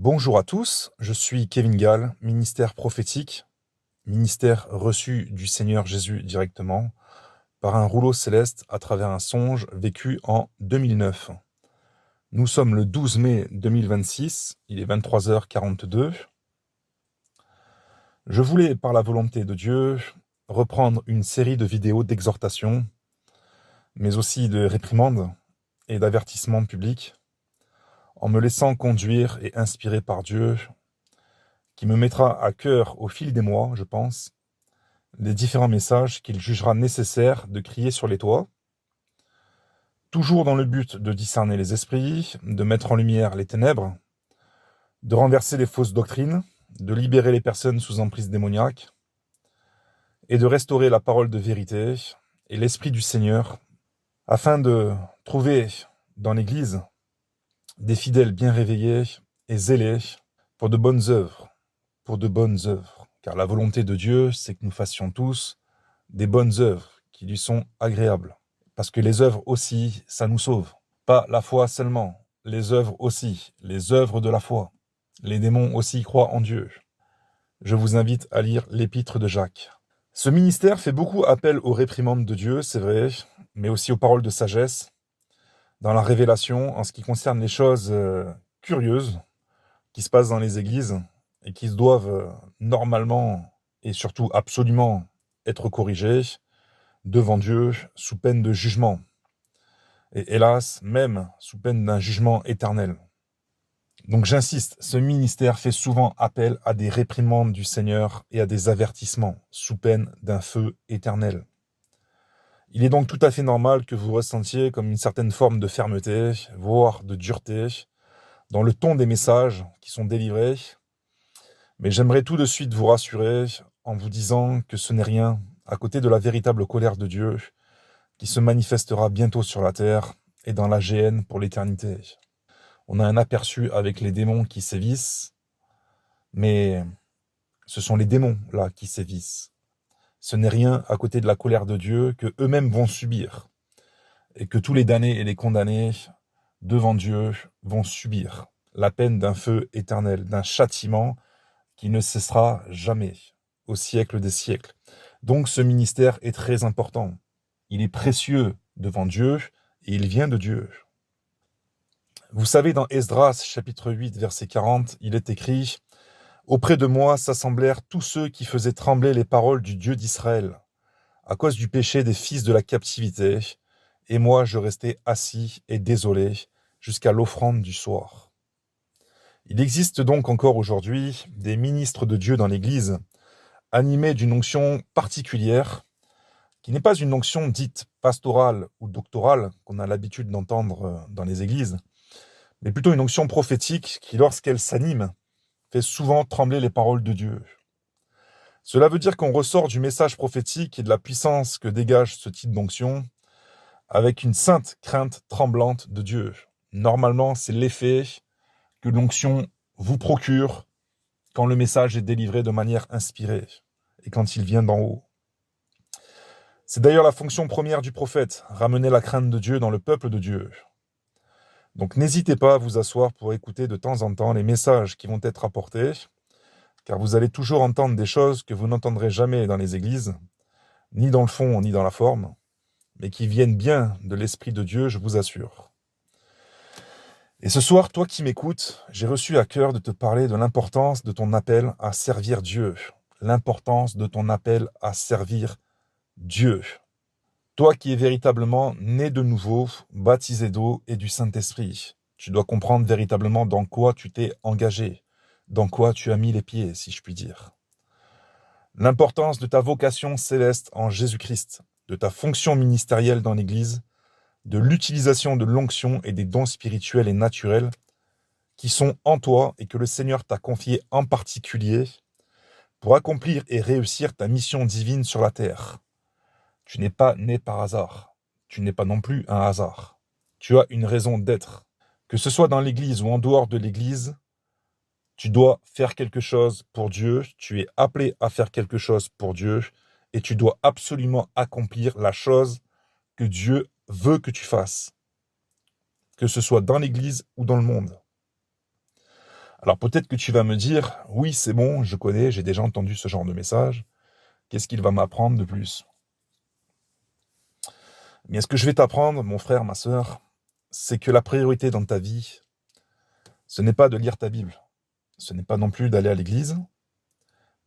Bonjour à tous, je suis Kevin Gall, ministère prophétique, ministère reçu du Seigneur Jésus directement, par un rouleau céleste à travers un songe vécu en 2009. Nous sommes le 12 mai 2026, il est 23h42. Je voulais, par la volonté de Dieu, reprendre une série de vidéos d'exhortation, mais aussi de réprimandes et d'avertissements publics, en me laissant conduire et inspirer par Dieu, qui me mettra à cœur au fil des mois, je pense, les différents messages qu'il jugera nécessaire de crier sur les toits, toujours dans le but de discerner les esprits, de mettre en lumière les ténèbres, de renverser les fausses doctrines, de libérer les personnes sous emprise démoniaque, et de restaurer la parole de vérité et l'esprit du Seigneur, afin de trouver dans l'Église des fidèles bien réveillés et zélés pour de bonnes œuvres, car la volonté de Dieu, c'est que nous fassions tous des bonnes œuvres qui lui sont agréables. Parce que les œuvres aussi, ça nous sauve. Pas la foi seulement, les œuvres aussi, les œuvres de la foi. Les démons aussi croient en Dieu. Je vous invite à lire l'épître de Jacques. Ce ministère fait beaucoup appel aux réprimandes de Dieu, c'est vrai, mais aussi aux paroles de sagesse, dans la révélation en ce qui concerne les choses curieuses qui se passent dans les églises et qui doivent normalement et surtout absolument être corrigées devant Dieu sous peine de jugement. Et hélas, même sous peine d'un jugement éternel. Donc j'insiste, ce ministère fait souvent appel à des réprimandes du Seigneur et à des avertissements sous peine d'un feu éternel. Il est donc tout à fait normal que vous ressentiez comme une certaine forme de fermeté, voire de dureté, dans le ton des messages qui sont délivrés. Mais j'aimerais tout de suite vous rassurer en vous disant que ce n'est rien à côté de la véritable colère de Dieu qui se manifestera bientôt sur la terre et dans la géhenne pour l'éternité. On a un aperçu avec les démons qui sévissent, mais ce sont les démons là qui sévissent. Ce n'est rien à côté de la colère de Dieu que eux-mêmes vont subir, et que tous les damnés et les condamnés devant Dieu vont subir la peine d'un feu éternel, d'un châtiment qui ne cessera jamais, au siècle des siècles. Donc ce ministère est très important. Il est précieux devant Dieu et il vient de Dieu. Vous savez, dans Esdras, chapitre 8, verset 40, il est écrit « Auprès de moi s'assemblèrent tous ceux qui faisaient trembler les paroles du Dieu d'Israël, à cause du péché des fils de la captivité, et moi je restais assis et désolé jusqu'à l'offrande du soir. » Il existe donc encore aujourd'hui des ministres de Dieu dans l'Église, animés d'une onction particulière, qui n'est pas une onction dite pastorale ou doctorale qu'on a l'habitude d'entendre dans les églises, mais plutôt une onction prophétique qui, lorsqu'elle s'anime, fait souvent trembler les paroles de Dieu. Cela veut dire qu'on ressort du message prophétique et de la puissance que dégage ce type d'onction avec une sainte crainte tremblante de Dieu. Normalement, c'est l'effet que l'onction vous procure quand le message est délivré de manière inspirée et quand il vient d'en haut. C'est d'ailleurs la fonction première du prophète, ramener la crainte de Dieu dans le peuple de Dieu. Donc n'hésitez pas à vous asseoir pour écouter de temps en temps les messages qui vont être apportés, car vous allez toujours entendre des choses que vous n'entendrez jamais dans les églises, ni dans le fond, ni dans la forme, mais qui viennent bien de l'Esprit de Dieu, je vous assure. Et ce soir, toi qui m'écoutes, j'ai reçu à cœur de te parler de l'importance de ton appel à servir Dieu, l'importance de ton appel à servir Dieu. Toi qui es véritablement né de nouveau, baptisé d'eau et du Saint-Esprit, tu dois comprendre véritablement dans quoi tu t'es engagé, dans quoi tu as mis les pieds, si je puis dire. L'importance de ta vocation céleste en Jésus-Christ, de ta fonction ministérielle dans l'Église, de l'utilisation de l'onction et des dons spirituels et naturels qui sont en toi et que le Seigneur t'a confiés en particulier pour accomplir et réussir ta mission divine sur la terre. Tu n'es pas né par hasard. Tu n'es pas non plus un hasard. Tu as une raison d'être. Que ce soit dans l'Église ou en dehors de l'Église, tu dois faire quelque chose pour Dieu. Tu es appelé à faire quelque chose pour Dieu et tu dois absolument accomplir la chose que Dieu veut que tu fasses. Que ce soit dans l'Église ou dans le monde. Alors peut-être que tu vas me dire, oui, c'est bon, je connais, j'ai déjà entendu ce genre de message. Qu'est-ce qu'il va m'apprendre de plus? Mais ce que je vais t'apprendre, mon frère, ma sœur, c'est que la priorité dans ta vie, ce n'est pas de lire ta Bible. Ce n'est pas non plus d'aller à l'église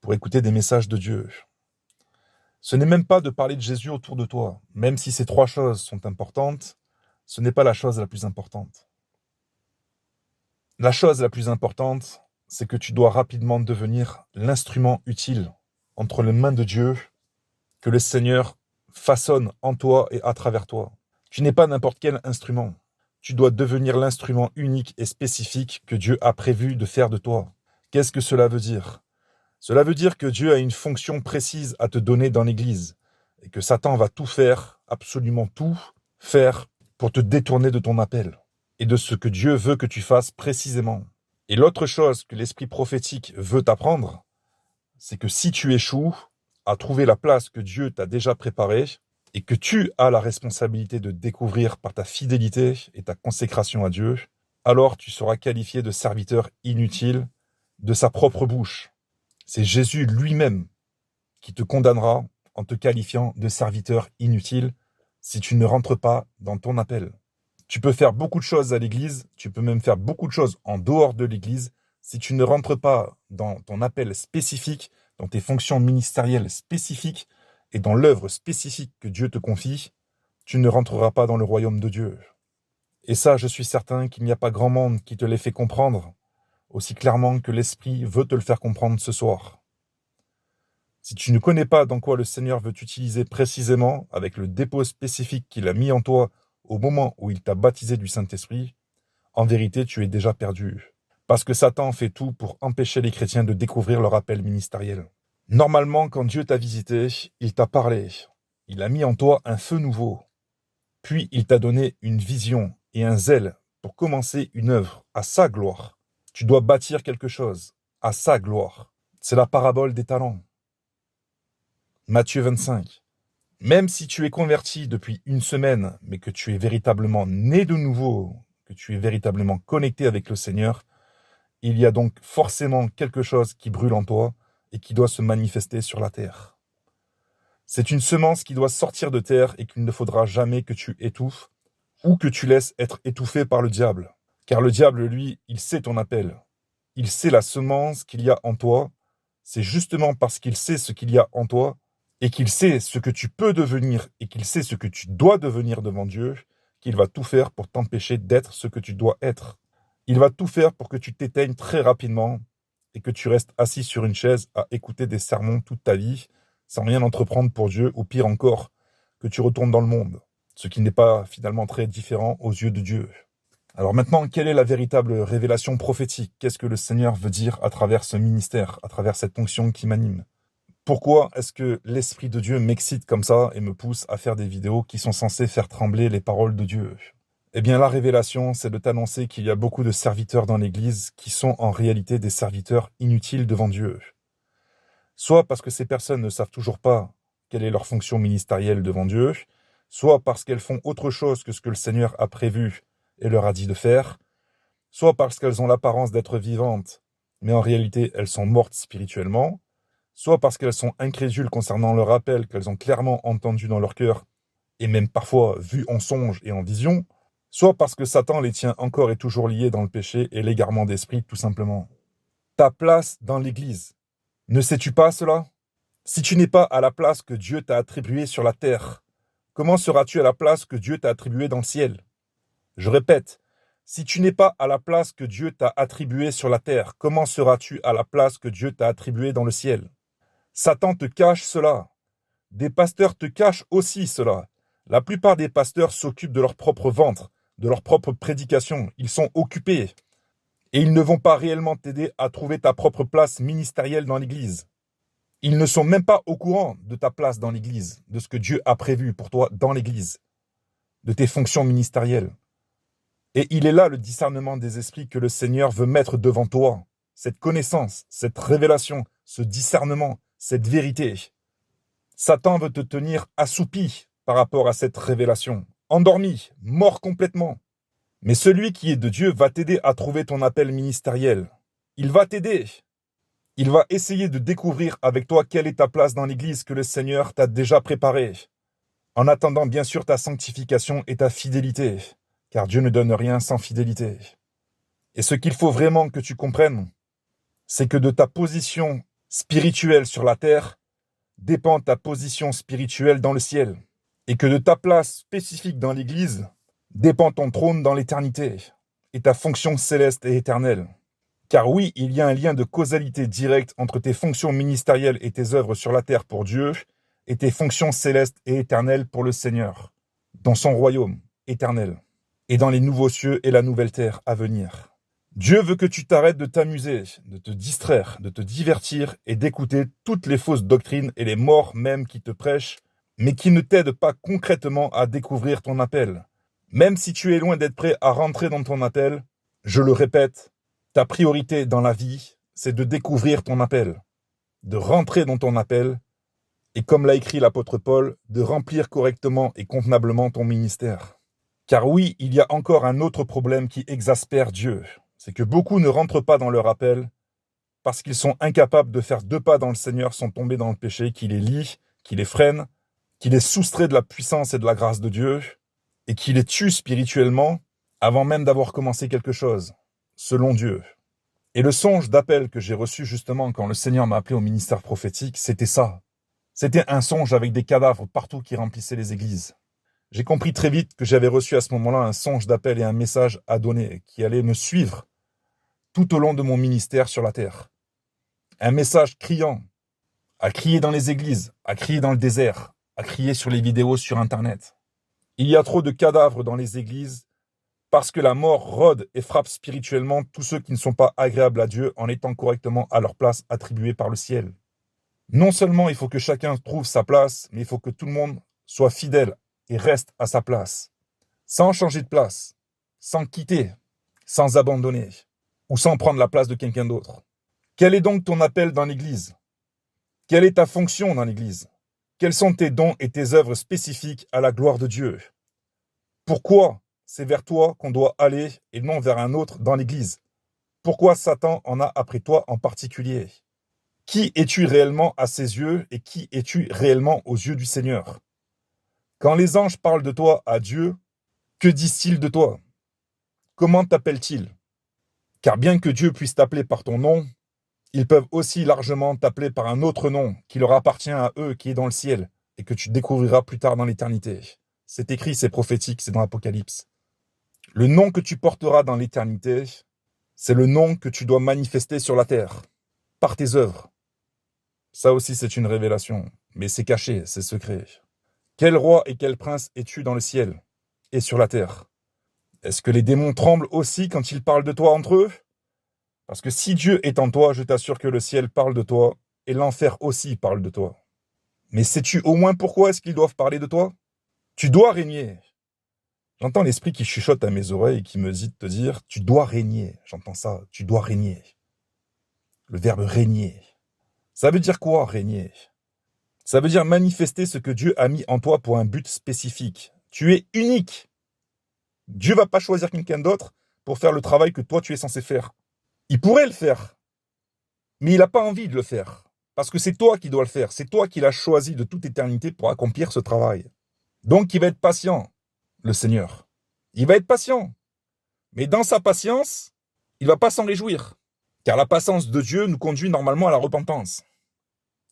pour écouter des messages de Dieu. Ce n'est même pas de parler de Jésus autour de toi. Même si ces trois choses sont importantes, ce n'est pas la chose la plus importante. La chose la plus importante, c'est que tu dois rapidement devenir l'instrument utile entre les mains de Dieu que le Seigneur façonne en toi et à travers toi. Tu n'es pas n'importe quel instrument. Tu dois devenir l'instrument unique et spécifique que Dieu a prévu de faire de toi. Qu'est-ce que cela veut dire? Cela veut dire que Dieu a une fonction précise à te donner dans l'Église et que Satan va tout faire, absolument tout faire pour te détourner de ton appel et de ce que Dieu veut que tu fasses précisément. Et l'autre chose que l'esprit prophétique veut t'apprendre, c'est que si tu échoues à trouver la place que Dieu t'a déjà préparée et que tu as la responsabilité de découvrir par ta fidélité et ta consécration à Dieu, alors tu seras qualifié de serviteur inutile de sa propre bouche. C'est Jésus lui-même qui te condamnera en te qualifiant de serviteur inutile si tu ne rentres pas dans ton appel. Tu peux faire beaucoup de choses à l'église, tu peux même faire beaucoup de choses en dehors de l'église. Si tu ne rentres pas dans ton appel spécifique, dans tes fonctions ministérielles spécifiques et dans l'œuvre spécifique que Dieu te confie, tu ne rentreras pas dans le royaume de Dieu. Et ça, je suis certain qu'il n'y a pas grand monde qui te l'ait fait comprendre aussi clairement que l'Esprit veut te le faire comprendre ce soir. Si tu ne connais pas dans quoi le Seigneur veut t'utiliser précisément, avec le dépôt spécifique qu'il a mis en toi au moment où il t'a baptisé du Saint-Esprit, en vérité, tu es déjà perdu. Parce que Satan fait tout pour empêcher les chrétiens de découvrir leur appel ministériel. Normalement, quand Dieu t'a visité, il t'a parlé. Il a mis en toi un feu nouveau. Puis il t'a donné une vision et un zèle pour commencer une œuvre à sa gloire. Tu dois bâtir quelque chose à sa gloire. C'est la parabole des talents. Matthieu 25. Même si tu es converti depuis une semaine, mais que tu es véritablement né de nouveau, que tu es véritablement connecté avec le Seigneur, il y a donc forcément quelque chose qui brûle en toi et qui doit se manifester sur la terre. C'est une semence qui doit sortir de terre et qu'il ne faudra jamais que tu étouffes ou que tu laisses être étouffé par le diable. Car le diable, lui, il sait ton appel. Il sait la semence qu'il y a en toi. C'est justement parce qu'il sait ce qu'il y a en toi et qu'il sait ce que tu peux devenir et qu'il sait ce que tu dois devenir devant Dieu, qu'il va tout faire pour t'empêcher d'être ce que tu dois être. Il va tout faire pour que tu t'éteignes très rapidement et que tu restes assis sur une chaise à écouter des sermons toute ta vie sans rien entreprendre pour Dieu, ou pire encore, que tu retournes dans le monde, ce qui n'est pas finalement très différent aux yeux de Dieu. Alors maintenant, quelle est la véritable révélation prophétique? Qu'est-ce que le Seigneur veut dire à travers ce ministère, à travers cette fonction qui m'anime? Pourquoi est-ce que l'Esprit de Dieu m'excite comme ça et me pousse à faire des vidéos qui sont censées faire trembler les paroles de Dieu? Eh bien, la révélation, c'est de t'annoncer qu'il y a beaucoup de serviteurs dans l'Église qui sont en réalité des serviteurs inutiles devant Dieu. Soit parce que ces personnes ne savent toujours pas quelle est leur fonction ministérielle devant Dieu, soit parce qu'elles font autre chose que ce que le Seigneur a prévu et leur a dit de faire, soit parce qu'elles ont l'apparence d'être vivantes, mais en réalité elles sont mortes spirituellement, soit parce qu'elles sont incrédules concernant leur appel qu'elles ont clairement entendu dans leur cœur, et même parfois vu en songe et en vision, soit parce que Satan les tient encore et toujours liés dans le péché et l'égarement d'esprit tout simplement. Ta place dans l'Église. Ne sais-tu pas cela? Si tu n'es pas à la place que Dieu t'a attribuée sur la terre, comment seras-tu à la place que Dieu t'a attribuée dans le ciel? Je répète, si tu n'es pas à la place que Dieu t'a attribuée sur la terre, comment seras-tu à la place que Dieu t'a attribuée dans le ciel? Satan te cache cela. Des pasteurs te cachent aussi cela. La plupart des pasteurs s'occupent de leur propre ventre, de leur propre prédication. Ils sont occupés. Et ils ne vont pas réellement t'aider à trouver ta propre place ministérielle dans l'Église. Ils ne sont même pas au courant de ta place dans l'Église, de ce que Dieu a prévu pour toi dans l'Église, de tes fonctions ministérielles. Et il est là le discernement des esprits que le Seigneur veut mettre devant toi. Cette connaissance, cette révélation, ce discernement, cette vérité. Satan veut te tenir assoupi par rapport à cette révélation, endormi, mort complètement. Mais celui qui est de Dieu va t'aider à trouver ton appel ministériel. Il va t'aider. Il va essayer de découvrir avec toi quelle est ta place dans l'Église que le Seigneur t'a déjà préparée. En attendant bien sûr ta sanctification et ta fidélité, car Dieu ne donne rien sans fidélité. Et ce qu'il faut vraiment que tu comprennes, c'est que de ta position spirituelle sur la terre dépend ta position spirituelle dans le ciel, et que de ta place spécifique dans l'Église dépend ton trône dans l'éternité, et ta fonction céleste et éternelle. Car oui, il y a un lien de causalité directe entre tes fonctions ministérielles et tes œuvres sur la terre pour Dieu, et tes fonctions célestes et éternelles pour le Seigneur, dans son royaume éternel, et dans les nouveaux cieux et la nouvelle terre à venir. Dieu veut que tu t'arrêtes de t'amuser, de te distraire, de te divertir et d'écouter toutes les fausses doctrines et les morts même qui te prêchent, mais qui ne t'aident pas concrètement à découvrir ton appel. Même si tu es loin d'être prêt à rentrer dans ton appel, je le répète, ta priorité dans la vie, c'est de découvrir ton appel, de rentrer dans ton appel, et comme l'a écrit l'apôtre Paul, de remplir correctement et convenablement ton ministère. Car oui, il y a encore un autre problème qui exaspère Dieu, c'est que beaucoup ne rentrent pas dans leur appel parce qu'ils sont incapables de faire 2 pas dans le Seigneur sans tomber dans le péché qui les lie, qui les freine, qui les soustrait de la puissance et de la grâce de Dieu, et qui les tue spirituellement avant même d'avoir commencé quelque chose, selon Dieu. Et le songe d'appel que j'ai reçu justement quand le Seigneur m'a appelé au ministère prophétique, c'était ça. C'était un songe avec des cadavres partout qui remplissaient les églises. J'ai compris très vite que j'avais reçu à ce moment-là un songe d'appel et un message à donner qui allait me suivre tout au long de mon ministère sur la terre. Un message criant, à crier dans les églises, à crier dans le désert, à crier sur les vidéos sur Internet. Il y a trop de cadavres dans les églises parce que la mort rôde et frappe spirituellement tous ceux qui ne sont pas agréables à Dieu en étant correctement à leur place attribuée par le ciel. Non seulement il faut que chacun trouve sa place, mais il faut que tout le monde soit fidèle et reste à sa place, sans changer de place, sans quitter, sans abandonner, ou sans prendre la place de quelqu'un d'autre. Quel est donc ton appel dans l'Église? Quelle est ta fonction dans l'Église? Quels sont tes dons et tes œuvres spécifiques à la gloire de Dieu? Pourquoi c'est vers toi qu'on doit aller et non vers un autre dans l'Église? Pourquoi Satan en a après toi en particulier? Qui es-tu réellement à ses yeux et qui es-tu réellement aux yeux du Seigneur? Quand les anges parlent de toi à Dieu, que disent-ils de toi? Comment t'appellent-ils? Car bien que Dieu puisse t'appeler par ton nom, ils peuvent aussi largement t'appeler par un autre nom qui leur appartient à eux, qui est dans le ciel, et que tu découvriras plus tard dans l'éternité. C'est écrit, c'est prophétique, c'est dans l'Apocalypse. Le nom que tu porteras dans l'éternité, c'est le nom que tu dois manifester sur la terre, par tes œuvres. Ça aussi, c'est une révélation, mais c'est caché, c'est secret. Quel roi et quel prince es-tu dans le ciel et sur la terre? Est-ce que les démons tremblent aussi quand ils parlent de toi entre eux? Parce que si Dieu est en toi, je t'assure que le ciel parle de toi et l'enfer aussi parle de toi. Mais sais-tu au moins pourquoi est-ce qu'ils doivent parler de toi? Tu dois régner. J'entends l'esprit qui chuchote à mes oreilles et qui me dit de te dire, tu dois régner. J'entends ça, tu dois régner. Le verbe régner. Ça veut dire quoi, régner? Ça veut dire manifester ce que Dieu a mis en toi pour un but spécifique. Tu es unique. Dieu ne va pas choisir quelqu'un d'autre pour faire le travail que toi tu es censé faire. Il pourrait le faire, mais il n'a pas envie de le faire. Parce que c'est toi qui dois le faire. C'est toi qui l'as choisi de toute éternité pour accomplir ce travail. Donc il va être patient, le Seigneur. Il va être patient. Mais dans sa patience, il ne va pas s'en réjouir. Car la patience de Dieu nous conduit normalement à la repentance.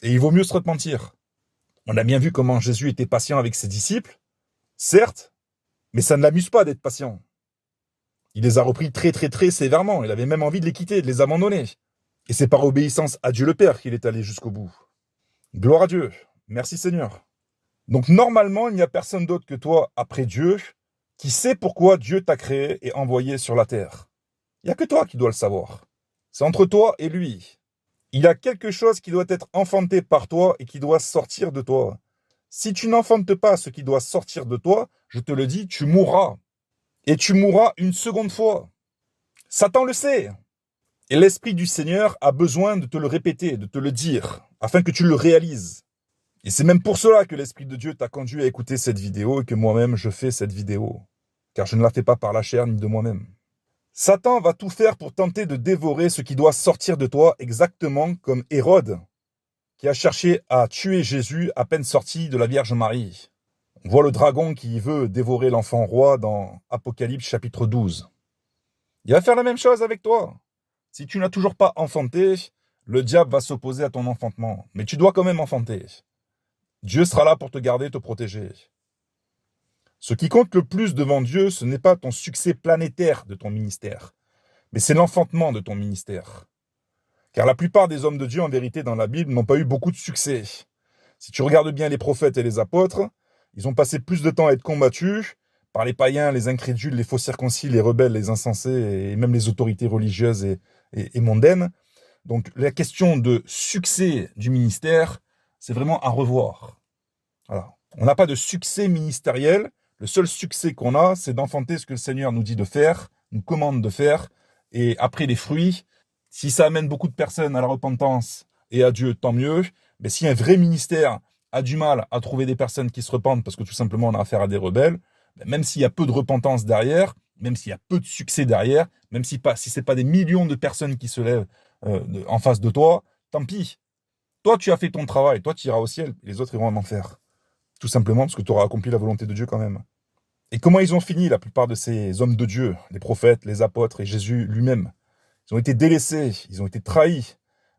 Et il vaut mieux se repentir. On a bien vu comment Jésus était patient avec ses disciples, certes, mais ça ne l'amuse pas d'être patient. Il les a repris très très très sévèrement, il avait même envie de les quitter, de les abandonner. Et c'est par obéissance à Dieu le Père qu'il est allé jusqu'au bout. Gloire à Dieu, merci Seigneur. Donc normalement, il n'y a personne d'autre que toi, après Dieu, qui sait pourquoi Dieu t'a créé et envoyé sur la terre. Il n'y a que toi qui dois le savoir. C'est entre toi et lui. Il y a quelque chose qui doit être enfanté par toi et qui doit sortir de toi. Si tu n'enfantes pas ce qui doit sortir de toi, je te le dis, tu mourras. Et tu mourras une seconde fois. Satan le sait. Et l'Esprit du Seigneur a besoin de te le répéter, de te le dire, afin que tu le réalises. Et c'est même pour cela que l'Esprit de Dieu t'a conduit à écouter cette vidéo et que moi-même je fais cette vidéo. Car je ne la fais pas par la chair ni de moi-même. Satan va tout faire pour tenter de dévorer ce qui doit sortir de toi, exactement comme Hérode, qui a cherché à tuer Jésus à peine sorti de la Vierge Marie. On voit le dragon qui veut dévorer l'enfant roi dans Apocalypse chapitre 12. Il va faire la même chose avec toi. Si tu n'as toujours pas enfanté, le diable va s'opposer à ton enfantement. Mais tu dois quand même enfanter. Dieu sera là pour te garder, te protéger. Ce qui compte le plus devant Dieu, ce n'est pas ton succès planétaire de ton ministère, mais c'est l'enfantement de ton ministère. Car la plupart des hommes de Dieu, en vérité, dans la Bible, n'ont pas eu beaucoup de succès. Si tu regardes bien les prophètes et les apôtres, ils ont passé plus de temps à être combattus par les païens, les incrédules, les faux circoncis, les rebelles, les insensés et même les autorités religieuses et mondaines. Donc la question de succès du ministère, c'est vraiment à revoir. Voilà. On n'a pas de succès ministériel. Le seul succès qu'on a, c'est d'enfanter ce que le Seigneur nous dit de faire, nous commande de faire, et après les fruits, si ça amène beaucoup de personnes à la repentance et à Dieu, tant mieux. Mais si un vrai ministère a du mal à trouver des personnes qui se repentent parce que tout simplement on a affaire à des rebelles, même s'il y a peu de repentance derrière, même s'il y a peu de succès derrière, même si c'est pas des millions de personnes qui se lèvent en face de toi, tant pis. Toi, tu as fait ton travail, toi tu iras au ciel, les autres iront en enfer. Tout simplement parce que tu auras accompli la volonté de Dieu quand même. Et comment ils ont fini, la plupart de ces hommes de Dieu, les prophètes, les apôtres et Jésus lui-même? Ils ont été délaissés, ils ont été trahis,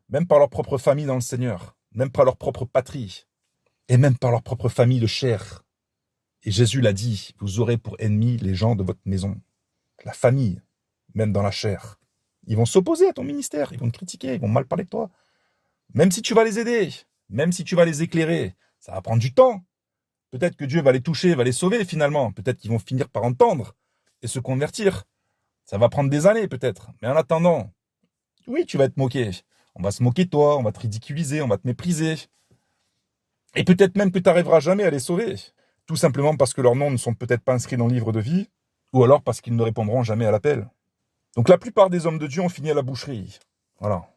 même par leur propre famille dans le Seigneur, même par leur propre patrie, et même par leur propre famille de chair. Et Jésus l'a dit, vous aurez pour ennemis les gens de votre maison, la famille, même dans la chair. Ils vont s'opposer à ton ministère, ils vont te critiquer, ils vont mal parler de toi. Même si tu vas les aider, même si tu vas les éclairer, ça va prendre du temps. Peut-être que Dieu va les toucher, va les sauver finalement. Peut-être qu'ils vont finir par entendre et se convertir. Ça va prendre des années peut-être. Mais en attendant, oui, tu vas être moqué. On va se moquer de toi, on va te ridiculiser, on va te mépriser. Et peut-être même que tu n'arriveras jamais à les sauver. Tout simplement parce que leurs noms ne sont peut-être pas inscrits dans le livre de vie, ou alors parce qu'ils ne répondront jamais à l'appel. Donc la plupart des hommes de Dieu ont fini à la boucherie. Voilà.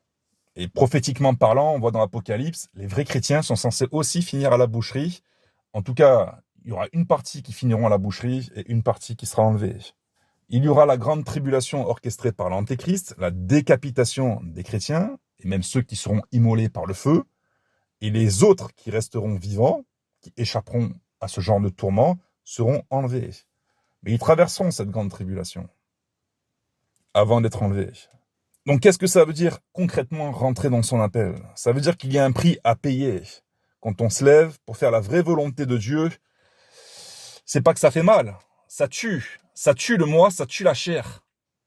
Et prophétiquement parlant, on voit dans l'Apocalypse, les vrais chrétiens sont censés aussi finir à la boucherie. En tout cas, il y aura une partie qui finiront à la boucherie et une partie qui sera enlevée. Il y aura la grande tribulation orchestrée par l'Antéchrist, la décapitation des chrétiens, et même ceux qui seront immolés par le feu, et les autres qui resteront vivants, qui échapperont à ce genre de tourment, seront enlevés. Mais ils traverseront cette grande tribulation avant d'être enlevés. Donc qu'est-ce que ça veut dire concrètement rentrer dans son appel? Ça veut dire qu'il y a un prix à payer. Quand on se lève pour faire la vraie volonté de Dieu, c'est pas que ça fait mal, ça tue le moi, ça tue la chair.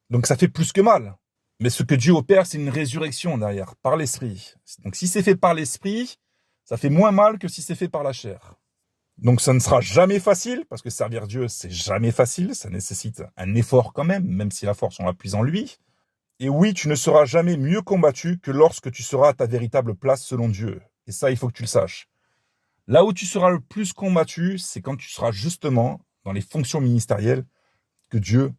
Donc ça fait plus que mal. Mais ce que Dieu opère, c'est une résurrection derrière, par l'esprit. Donc si c'est fait par l'esprit, ça fait moins mal que si c'est fait par la chair. Donc ça ne sera jamais facile, parce que servir Dieu, c'est jamais facile, ça nécessite un effort quand même si la force on la puise en lui. Et oui, tu ne seras jamais mieux combattu que lorsque tu seras à ta véritable place selon Dieu. Et ça, il faut que tu le saches. Là où tu seras le plus combattu, c'est quand tu seras justement dans les fonctions ministérielles que Dieu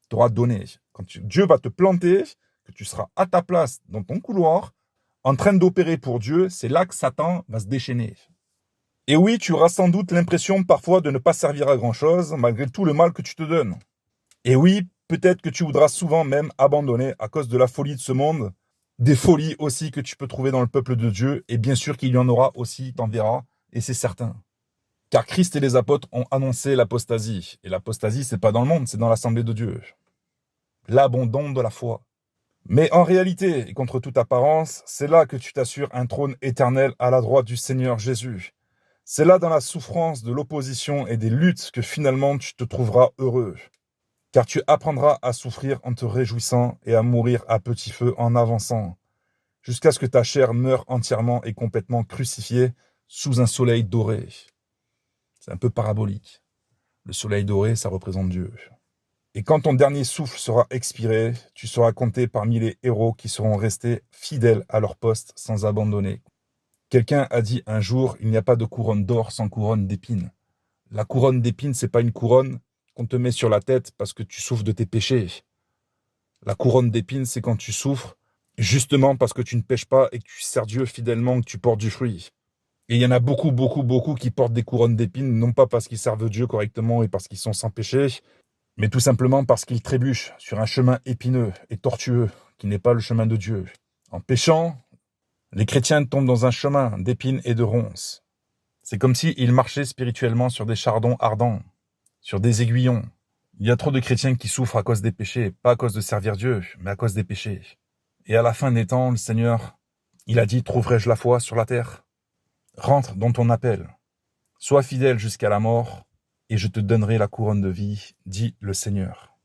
t'aura données. Quand Dieu va te planter, que tu seras à ta place dans ton couloir, en train d'opérer pour Dieu, c'est là que Satan va se déchaîner. Et oui, tu auras sans doute l'impression parfois de ne pas servir à grand-chose, malgré tout le mal que tu te donnes. Et oui, peut-être que tu voudras souvent même abandonner à cause de la folie de ce monde, des folies aussi que tu peux trouver dans le peuple de Dieu, et bien sûr qu'il y en aura aussi, t'en verras, et c'est certain. Car Christ et les apôtres ont annoncé l'apostasie. Et l'apostasie, c'est pas dans le monde, c'est dans l'assemblée de Dieu. L'abandon de la foi. Mais en réalité, et contre toute apparence, c'est là que tu t'assures un trône éternel à la droite du Seigneur Jésus. C'est là dans la souffrance de l'opposition et des luttes que finalement tu te trouveras heureux. Car tu apprendras à souffrir en te réjouissant et à mourir à petit feu en avançant, jusqu'à ce que ta chair meure entièrement et complètement crucifiée sous un soleil doré. C'est un peu parabolique. Le soleil doré, ça représente Dieu. Et quand ton dernier souffle sera expiré, tu seras compté parmi les héros qui seront restés fidèles à leur poste sans abandonner. Quelqu'un a dit un jour, il n'y a pas de couronne d'or sans couronne d'épines. La couronne d'épines, c'est pas une couronne qu'on te met sur la tête parce que tu souffres de tes péchés. La couronne d'épines, c'est quand tu souffres justement parce que tu ne pèches pas et que tu sers Dieu fidèlement, que tu portes du fruit. Et il y en a beaucoup qui portent des couronnes d'épines, non pas parce qu'ils servent Dieu correctement et parce qu'ils sont sans péché, mais tout simplement parce qu'ils trébuchent sur un chemin épineux et tortueux qui n'est pas le chemin de Dieu. En péchant, les chrétiens tombent dans un chemin d'épines et de ronces. C'est comme s'ils marchaient spirituellement sur des chardons ardents, sur des aiguillons. Il y a trop de chrétiens qui souffrent à cause des péchés, pas à cause de servir Dieu, mais à cause des péchés. Et à la fin des temps, le Seigneur, il a dit, trouverai-je la foi sur la terre? Rentre dans ton appel. Sois fidèle jusqu'à la mort, et je te donnerai la couronne de vie, dit le Seigneur.